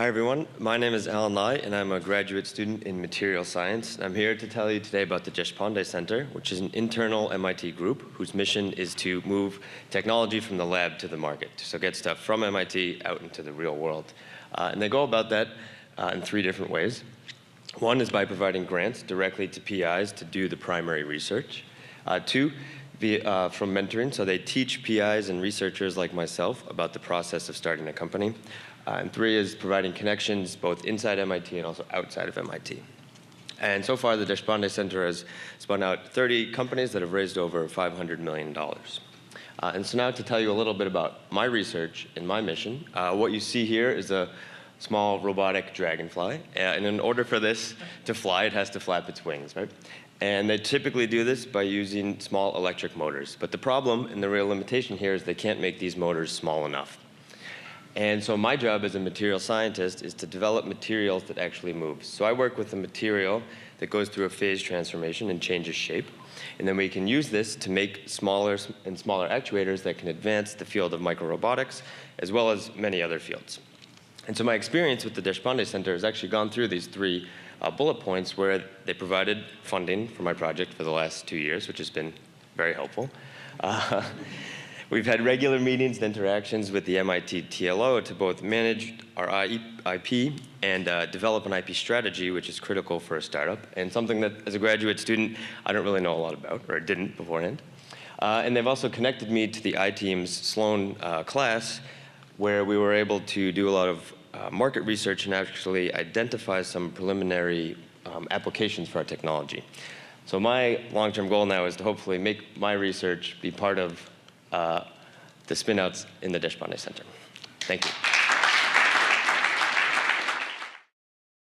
Hi everyone, my name is Alan Lai and I'm a graduate student in material science. I'm here to tell you today about the Deshpande Center, which is an internal MIT group whose mission is to move technology from the lab to the market. So get stuff from MIT out into the real world. And they go about that in three different ways. One is by providing grants directly to PIs to do the primary research. Two, from mentoring, so they teach PIs and researchers like myself about the process of starting a company. And three is providing connections both inside MIT and also outside of MIT. And so far, the Deshpande Center has spun out 30 companies that have raised over $500 million. And so now to tell you a little bit about my research and my mission, what you see here is a small robotic dragonfly. And in order for this to fly, it has to flap its wings, right? And they typically do this by using small electric motors. But the problem and the real limitation here is they can't make these motors small enough. And so my job as a material scientist is to develop materials that actually move. So I work with a material that goes through a phase transformation and changes shape. And then we can use this to make smaller and smaller actuators that can advance the field of microrobotics, as well as many other fields. And so my experience with the Deshpande Center has actually gone through these three bullet points where they provided funding for my project for the last 2 years, which has been very helpful. We've had regular meetings and interactions with the MIT TLO to both manage our IP and develop an IP strategy, which is critical for a startup, and something that, as a graduate student, I don't really know a lot about, or I didn't beforehand. And they've also connected me to the I-Team's Sloan class, where we were able to do a lot of market research and actually identify some preliminary applications for our technology. So my long-term goal now is to hopefully make my research be part of the spin-outs in the Deshpande Center. Thank you.